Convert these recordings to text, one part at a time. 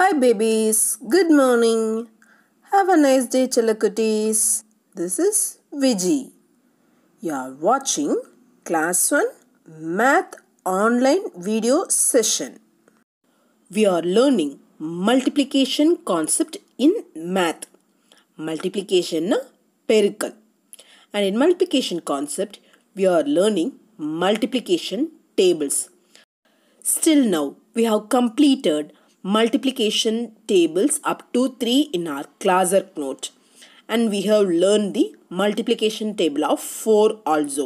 Hi babies, good morning. Have a nice day Chalakutis. This is Viji. You are watching Class 1 Math online video session. We are learning multiplication concept in math. Multiplication na perikal. And in multiplication concept, we are learning multiplication tables. Still now, we have completed multiplication tables up to 3 in our class work note. And we have learned the multiplication table of 4 also.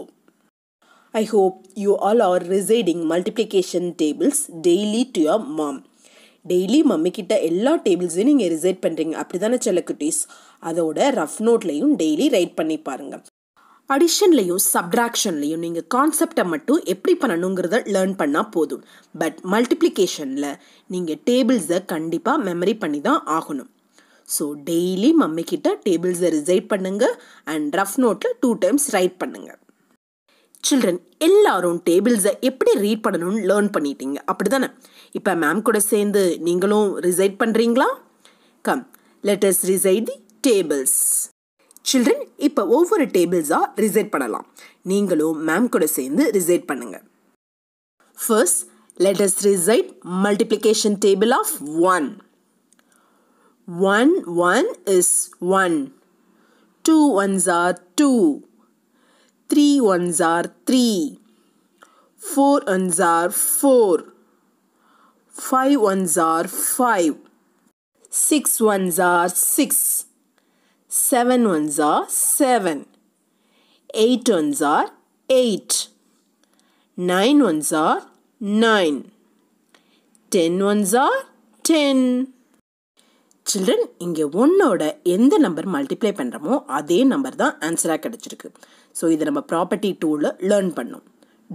I hope you all are reciting multiplication tables daily to your mom. Daily mummy கிட்ட எல்லா டேபிள்ஸையும் நீங்கள் reside பண்ணுறீங்க அப்படி தானே செல்லக்குட்டீஸ். அதோட rough நோட்லையும் daily right பண்ணி பாருங்கள். அடிஷன்லையும் சப்ட்ராக்ஷன்லையும் நீங்கள் கான்செப்டை மட்டும் எப்படி பண்ணணுங்கிறத லேர்ன் பண்ணால் போதும். பட் மல்டிப்ளிகேஷனில் நீங்கள் டேபிள்ஸை கண்டிப்பாக மெமரி பண்ணி தான் ஆகணும். ஸோ டெய்லி மம்மிக்கிட்ட டேபிள்ஸை ரிசைட் பண்ணுங்கள் அண்ட் ரஃப் நோட்டில் 2 times ரைட் பண்ணுங்கள். சில்ட்ரன் எல்லாரும் டேபிள்ஸை எப்படி ரீட் பண்ணணும்னு லேர்ன் பண்ணிட்டீங்க அப்படி தானே. இப்போ மேம் கூட சேர்ந்து நீங்களும் ரிசைட் பண்ணுறீங்களா? கம் லெட் அஸ் ரிசைட் தி டேபிள்ஸ். சில்ட்ரன் இப்போ ஒவ்வொரு டேபிள்ஸாக ரிசைட் பண்ணலாம். நீங்களும் மேம் கூட சேர்ந்து ரிசைட் பண்ணுங்க. First let us recite multiplication table of 1. 1 1 is 1. 2 1s are 2. 3 1s are 3. 4 1s are 4. 5 1s are 5. 6 1s are 6. 7 1s are 7. 8 1s are 8. 9 1s are 9. 10 1s are 10. Children, இங்கே 1ஓட எந்த number multiply பண்ணுறோமோ அதே number தான் ஆன்சராக கிடச்சிருக்கு. So இதை நம்ம property டூவில் learn பண்ணோம்.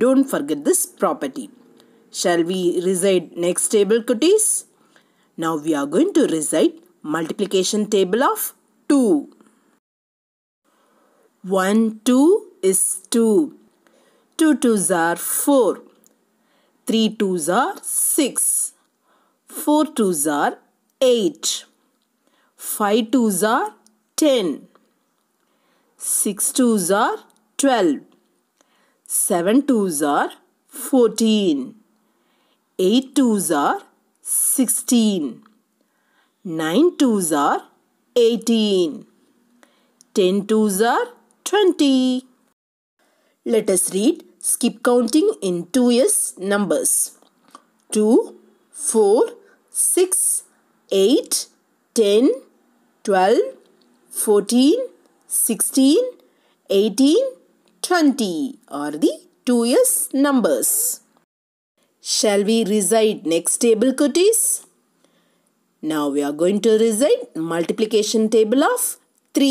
Don't forget this property. Shall we recite next table, cuties? Now we are going to recite multiplication table of 2. 1 2 is 2. 2 2s are 4. 3 2s are 6. 4 2s are 8. 5 2s are 10. 6 2s are 12. 7 2s are 14. 8 2s are 16. 9 2s are 18. 10 2s are 20. Let us read skip counting in 2s numbers. 2, 4, 6, 8, 10, 12, 14, 16, 18, 20 are the 2s numbers. Shall we recite next table, cuties? Now we are going to recite multiplication table of 3.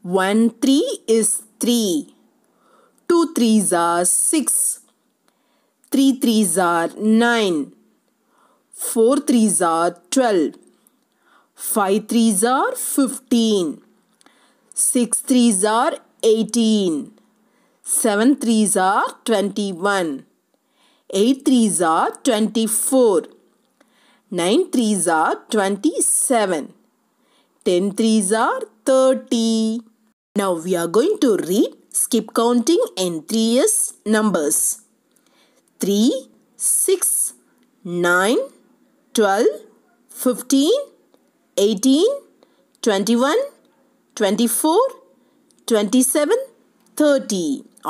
1 3 is 3. 2 3s are 6. 3 3s are 9. 4 3s are 12. 5 3s are 15. 6 3s are 18. 7 3s are 21. 8 3s are 24. 9 3s are 27. 10 3s are 30. Now we are going to read skip counting in 3s numbers. 3, 6, 9, 12, 15, 18, 21, 24, 27, 30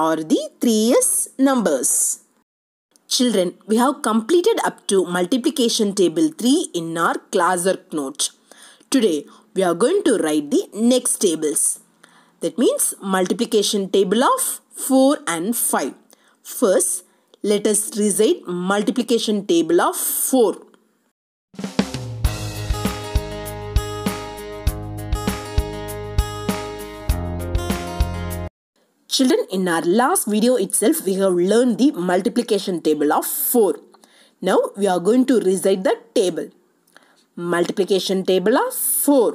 are the 3s numbers. Children, we have completed up to multiplication table 3 in our class work note. Today, we are going to write the next tables. That means multiplication table of 4 and 5. First, let us recite multiplication table of 4. Children, in our last video itself, we have learned the multiplication table of 4. Now, we are going to recite the table. Multiplication table of 4.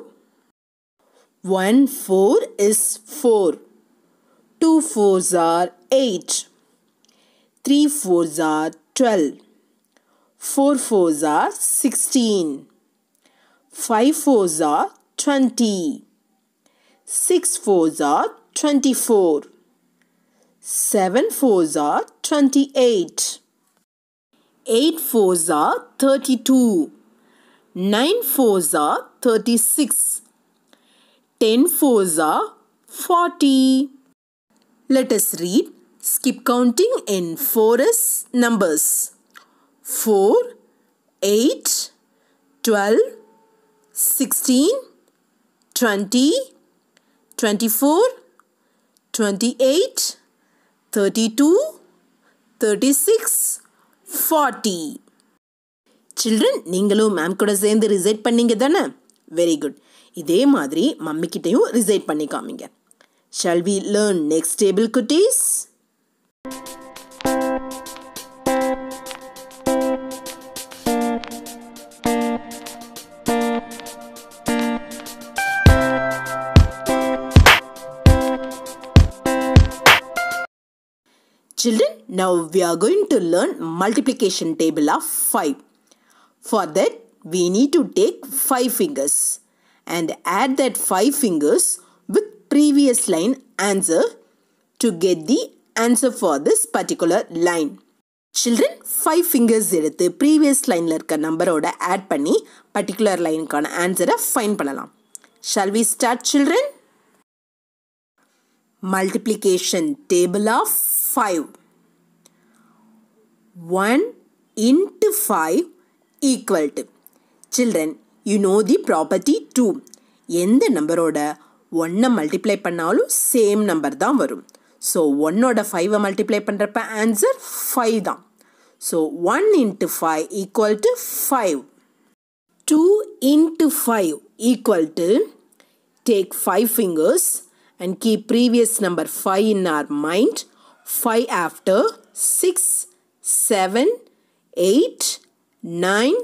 1 4 is 4. 2 4s are 8. 3 4s are 12. 4 fours are 16. 5 fours are 20. 6 fours are 24. 7 fours are 28. 8 fours are 32. 9 fours are 36. 10 fours are 40. Let us read skip counting in 4s numbers. 4, 8, 12, 16, 20, 24, 28, 32, 36, 40. Children, நீங்களும் ma'am கூட சேர்ந்து reside பண்ணீங்க தானே? Very good. இதே மாதிரி mummy கிட்டையும் reside பண்ணி காமிங்க. Shall we learn next table, cuties? Children, now we are going to learn multiplication table of 5. For that, we need to take 5 fingers and add that 5 fingers with previous line answer to get the answer for this particular line. Children, 5 fingers எடுத்து previous lineல இருக்க நம்பரோட add பண்ணி particular lineக்கான answer find பண்ணலாம். Shall we start, children? Multiplication table of 5. 1 into 5 equal to. Children, you know the property 2. எந்த நம்பரோட 1 multiply பண்ணாலும் same number தான் வரும். So 1 ஓட 5 multiply பண்றப்ப answer 5 தான். So 1 into 5 equal to 5. 2 into 5 equal to, take 5 fingers and keep previous number 5 in our mind. 5 after 6, 7, 8, 9,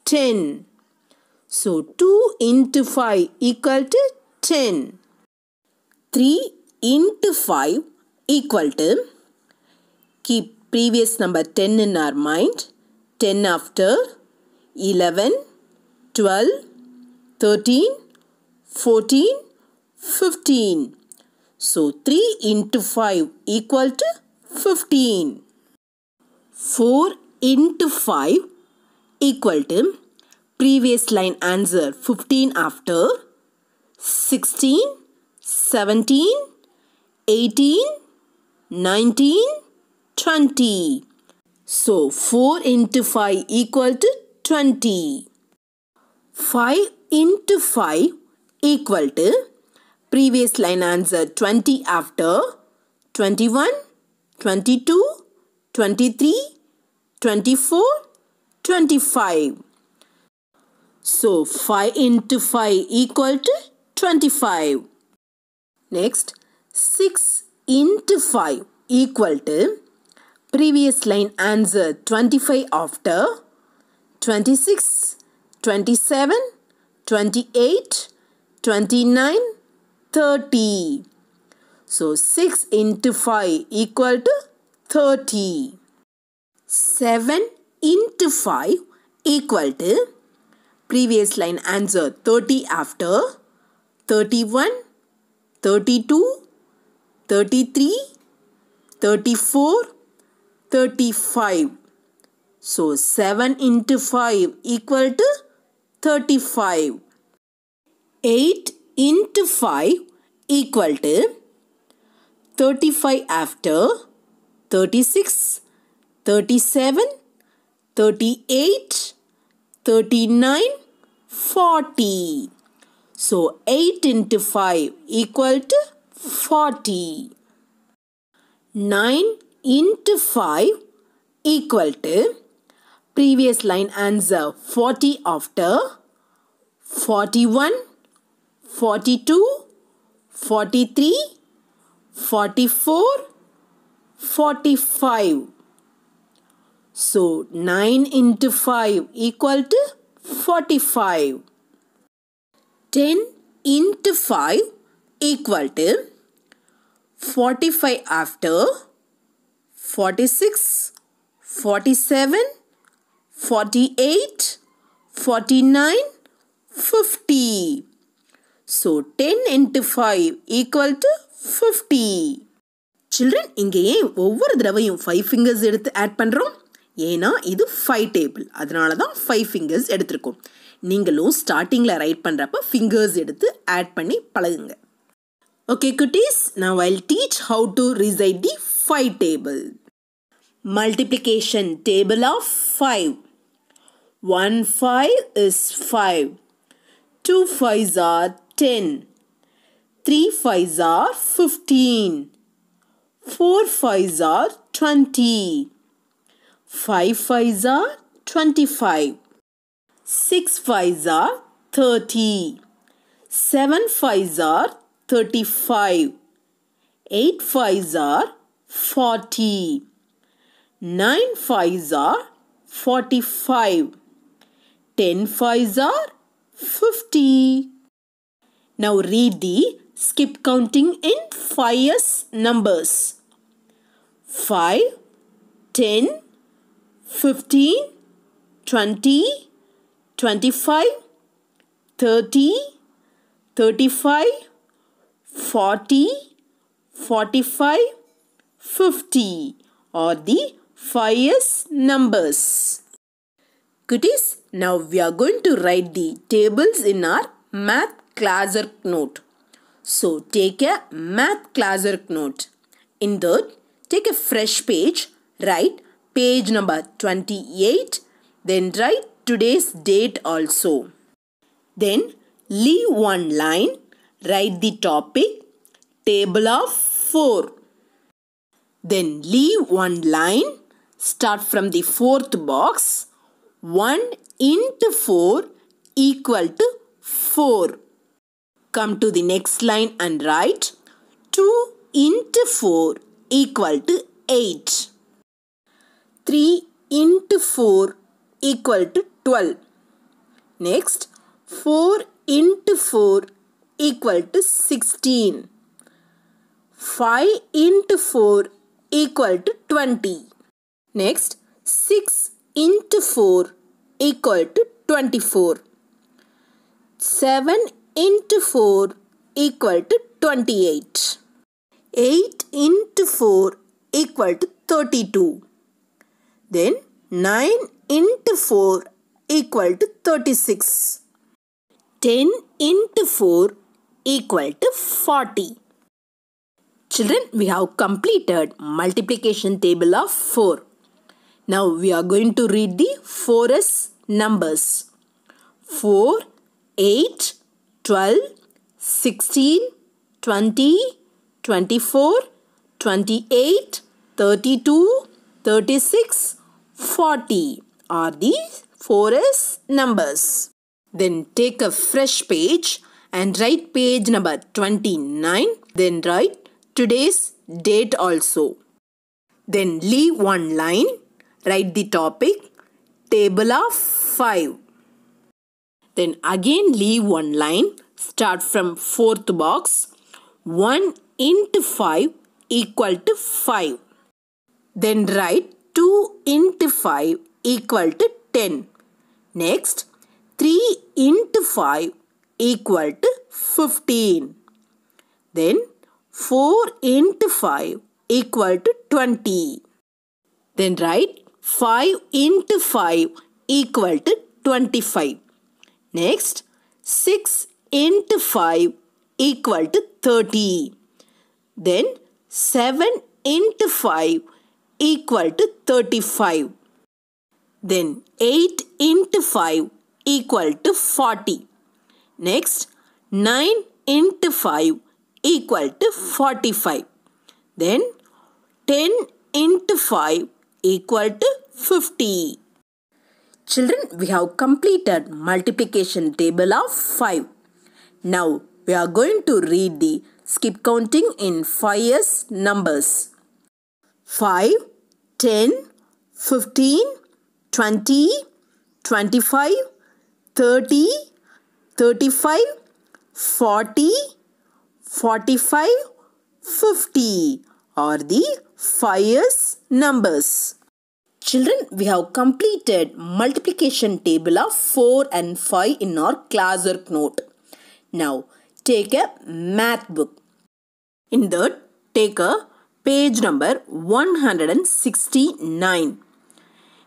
10. So 2 into 5 equal to 10. 3 into 5 equal to, keep previous number 10 in our mind. 10 after 11, 12, 13, 14, 15. So 3 into 5 equal to 15. 4 into 5 equal to, previous line answer 15 after 16, 17, 18, 19, 20. So 4 into 5 equal to 20. 5 into 5 equal to, previous line answer 20 after 21, 22, 23, 24, 25. So 5 into 5 equal to 25. Next, 6 into 5 equal to, previous line answer 25 after 26, 27, 28, 29, 30. So 6 into 5 equal to 30. 7 into 5 equal to, previous line answer 30 after 31, 32, 33, 34, 35. So 7 into 5 equal to 35. 8 into 5 equal to, 35 after 36, 37, 38, 39, 40. So 8 into 5 equal to 40. 9 into 5 equal to, previous line answer 40 after 41, 42, 43, 44, 45. So 9 into 5 equal to 45. 10 into 5 equal to, 45 after 46, 47, 48, 49, 50. So 10 into 5 equal to 50. Children, இங்கே ஏன் ஒவ்வொரு தடவையும் 5 fingers எடுத்து add பண்ணுறோம்? ஏன்னா இது 5 table, அதனால தான் 5 fingers எடுத்திருக்கோம். நீங்களும் ஸ்டார்டிங்கில் ரைட் பண்ணுறப்ப fingers எடுத்து ஆட் பண்ணி பழகுங்க. Okay cuties, now I'll teach how to recite the 5 table. Multiplication table of 5. 1 5 is 5. 2 5s are 10. 3 5s are 15. 4 5s are 20. 5 5s are 25. 6 5s are 30. 7 5s are 35. 8 5s are 40. 9 5s are 45. 10 5s are 50. Now read the skip counting in 5s numbers. 5, 10, 15, 20, 25, 30, 35, 40, 45, 50 are the 5s numbers. Cuties, now we are going to write the tables in our math classwork note. So take a math classwork note. In that, take a fresh page, write page number 28, then write today's date also. Then leave one line, write the topic, table of 4. Then leave one line, start from the fourth box. 1 into 4 equal to 4. Come to the next line and write 2 into 4 equal to 8. 3 into 4 equal to 12. Next, 4 into 4 equal to 16. 5 into 4 equal to 20. Next, 6 into 4 equal to 24. 7 into 4 equal to 28. 8 into 4 equal to 32. Then 9 into 4 equal to 36. 10 into 4 equal to 40. Children, we have completed multiplication table of 4. Now we are going to read the 4s numbers. 4, 8, 12, 16, 20, 24, 28, 32, 36, 40 are the 4s numbers. Then take a fresh page and write page number 29. Then write today's date also. Then leave one line, write the topic, table of 5. Then again leave one line, start from fourth box. 1 into 5 equal to 5. Then write 2 into 5 equal to 10. Next, 3 into 5 equal to 15. Then 4 into 5 equal to 20. Then write 5 into 5 equal to 25. Next, 6 into 5 equal to 30. Then 7 into 5 equal to 35. Then 8 into 5 equal to 40. Next, 9 into 5 equal to 45. Then 10 into 5 equal to 50. Children, we have completed multiplication table of 5. Now we are going to read the skip counting in 5s numbers. 5, 10, 15, 20, 25, 30, 35, 40, 45, 50 are the 5s numbers. Children, we have completed multiplication table of 4 and 5 in our classwork note. Now, take a math book. In that, take a page number 169.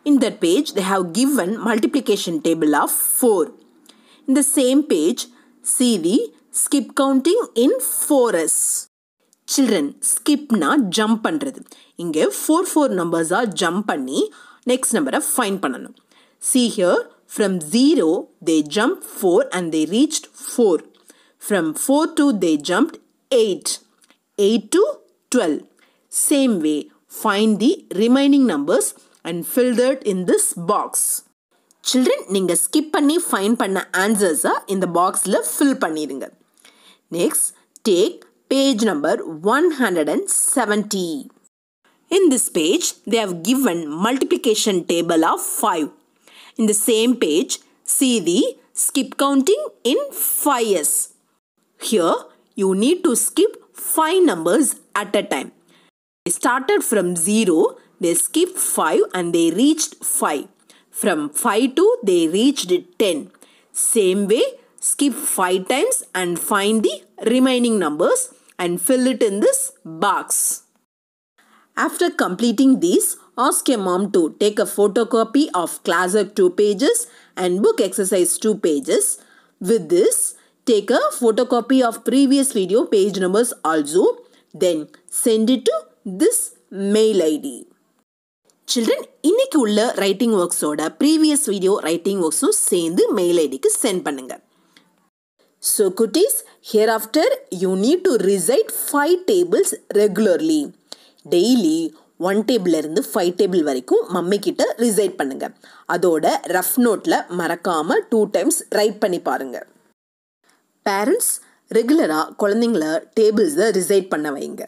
In that page, they have given multiplication table of 4. In the same page, see the skip counting in 4s. Children, skip na jump பண்றது. இங்கே 4 numbers are jump பண்ணி next number find பண்ணணும். See here, from 0 they jumped 4 and they reached 4. From 4 to they jumped 8. 8 to 12. Same way, find the remaining numbers and fill that in this box. Children, நீங்க skip பண்ணி find பண்ண answers இந்த boxல fill பண்ணிருங்க. Next, take page number 170. In this page, they have given multiplication table of 5. In the same page, see the skip counting in 5s. Here, you need to skip 5 numbers at a time. They started from 0, they skipped 5 and they reached 5. From 5 to they reached 10. Same way, skip 5 times and find the remaining numbers and fill it in this box. After completing these, ask your mom to take a photocopy of classwork 2 pages and book exercise 2 pages. With this, take a photocopy of previous video page numbers also. Then send it to this mail ID. Children, இன்னைக்கு உள்ள writing works ஓட previous video writing works சேர்ந்து mail ID க்கு send பண்ணுங்க. So cuties, hereafter you need to recite 5 tables regularly. Daily 1 table இருந்து 5 table வரைக்கும் mummy கிட்ட recite பண்ணுங்க. அதோட rough noteல மறக்காம 2 times write பண்ணி பாருங்க. Parents, ரெகுலரா குழந்தைங்கள tables recite பண்ண வைங்க.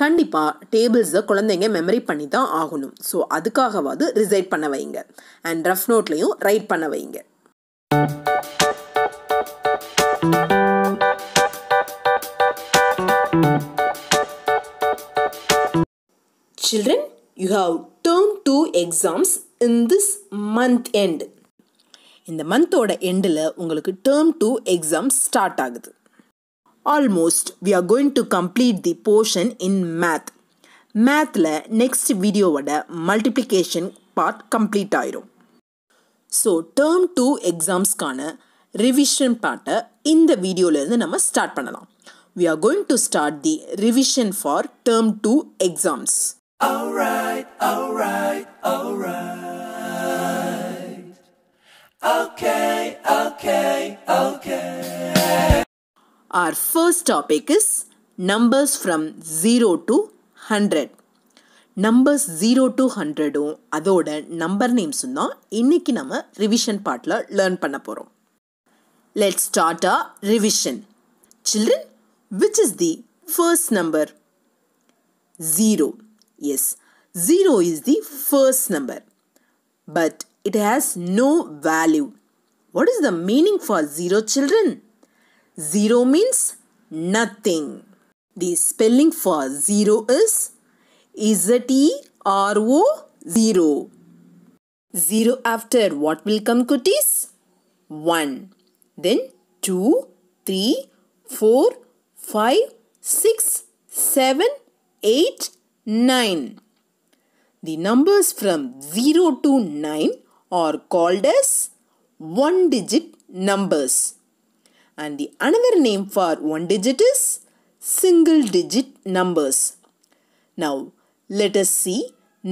கண்டிப்பா tables குழந்தைங்க மெமரி பண்ணி தான் ஆகணும். ஸோ அதுக்காகவாது recite பண்ண வைங்க. அண்ட் rough noteலையும் write பண்ண வைங்க. Children, you have term 2 exams in this month end. இந்த மந்தோட எண்டில் உங்களுக்கு term 2 exams start ஆகுது. Almost we are going to complete the portion in math. Mathல next videoவோட multiplication part complete ஆயிரும். So term 2 examsக்கான revision part இந்த வீடியோல இருந்து நம்ம start பண்ணலாம். We are going to start the revision for term 2 exams. Alright. Okay. Our first topic is numbers from 0 to 100. Numbers 0 to 100 அதோட number names தான் இன்னைக்கு நம்ம revision partல learn பண்ண போறோம். Let's start our revision. Children, which is the first number? 0. Yes, 0 is the first number. But it has no value. What is the meaning for 0, children? 0 means nothing. The spelling for 0 is Z-E-R-O, 0. 0 after what will come, cuties? 1. Then 2, 3, 4, 5, 6, 7, 8, 9. The numbers from 0 to 9 are called as one-digit numbers. And the another name for one digit is single-digit numbers. Now, let us see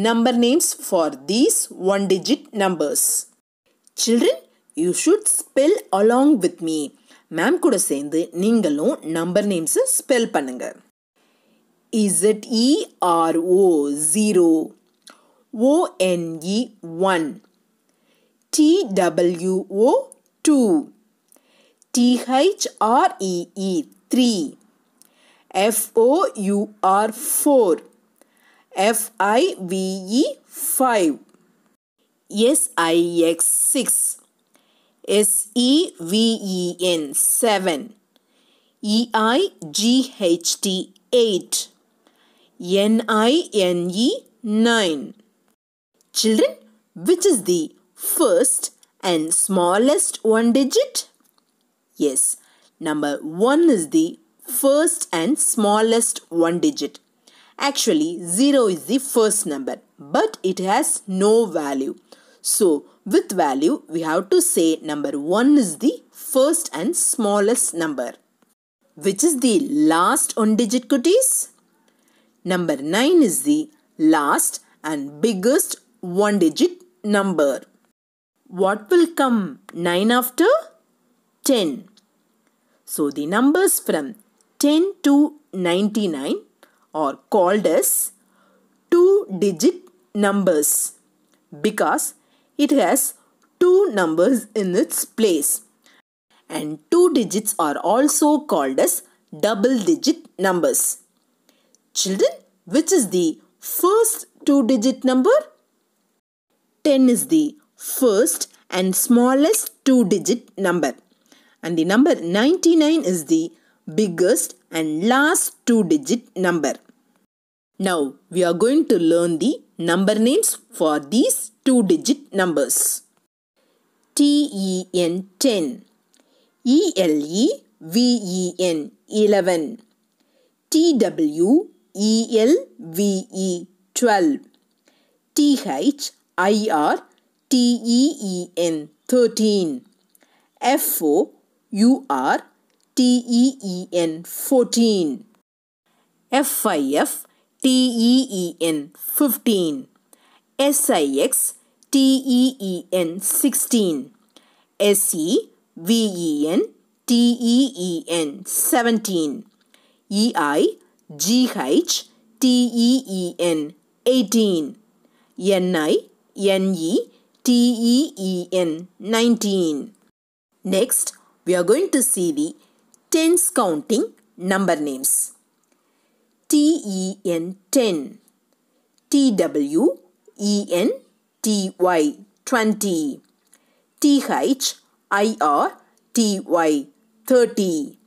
number names for these one-digit numbers. Children, you should spell along with me. Ma'am கூட சேர்ந்து நீங்களும் number names spell பண்ணுங்க. Z-E-R-O, 0. O-N-E, 1. T-W-O, 2. T-H-R-E-E, 3. F-O-U-R, 4. F-I-V-E, 5. S-I-X, 6. S-E-V-E-N, 7. E-I-G-H-T, 8. N-I-N-E, 9. Children, which is the first and smallest one digit? Yes, number 1 is the first and smallest one digit. Actually, 0 is the first number, but it has no value. So, with value, we have to say number 1 is the first and smallest number. Which is the last one digit, cuties? Number 9 is the last and biggest one digit number. What will come 9 after? 10. So the numbers from 10 to 99 are called as two-digit numbers because it has two numbers in its place. And two digits are also called as double-digit numbers. Children, which is the first two-digit number? 10 is the first and smallest two-digit number. And the number 99 is the biggest and last two-digit number. Now, we are going to learn the number names for these two-digit numbers. TEN 10, ELEVEN 11, TWELVE 12, THIRTEN 13, FOURTEN 14, FIFTEN 15, SIXTEN 16, SEVENTEN 17, EIGHTEN 18, NINETEN 19. Next, we are going to see the tens counting number names. TEN 10, TWENTY 20, THIRTY 30,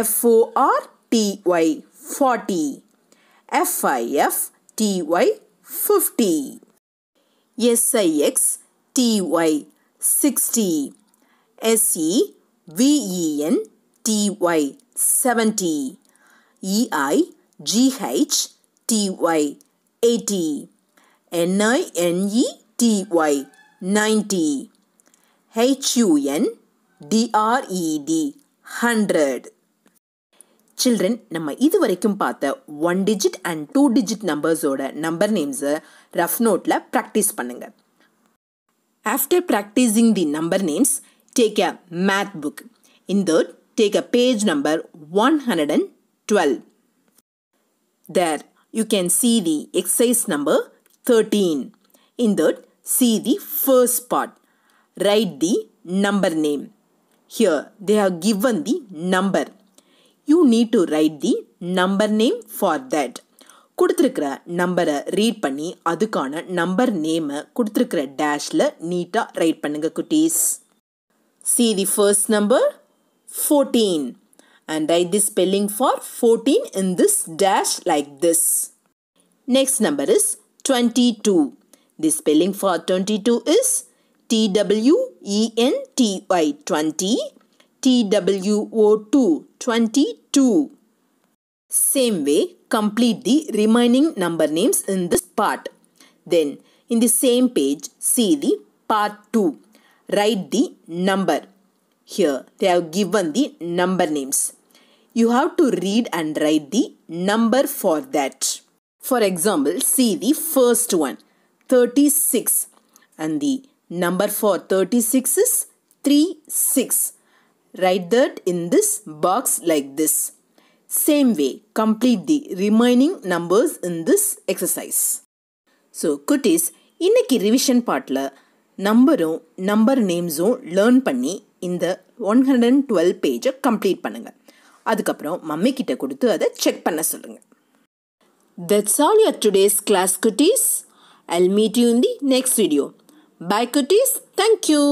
FORTY 40, FIFTY 50, SIXTY 60, SEVENTY 70, EIGHTY 80, NINETY 90, HUNDRED 100. Children, நம்ம இதுவரைக்கும் பார்த்த one digit and two digit numbers ஓட number names rough noteல practice பண்ணுங்க. After practicing the number names, take a math book. In that, take a page number 112. There, you can see the exercise number 13. In that, see the first part. Write the number name. Here, they have given the number. You need to write the number name for that. கொடுத்திருக்கிற நம்பரை read பண்ணி அதுக்கான number நேமை கொடுத்திருக்கிற டேஷ்ல நீட்டா right பண்ணுங்க குட்டீஸ். See the first number 14 and write the spelling for 14 in this dash like this. Next number is 22. The spelling for 22 is TWENTY 20, TWO2 22. Same way, complete the remaining number names in this part. Then, in the same page, see the part 2. Write the number. Here, they have given the number names. You have to read and write the number for that. For example, see the first one, 36. And the number for 36 is 36. Write that in this box like this. Same way, complete the remaining numbers in this exercise. So, cuties, இன்னைக்கு revision partல நம்பரும் number நேம்ஸும் learn பண்ணி இந்த 112 பேஜை complete பண்ணுங்க. அதுக்கப்புறம் mummy கிட்ட கொடுத்து அதை செக் பண்ண சொல்லுங்க. That's all your today's class, cuties. I'll meet you in the next video. Bye, cuties. Thank you.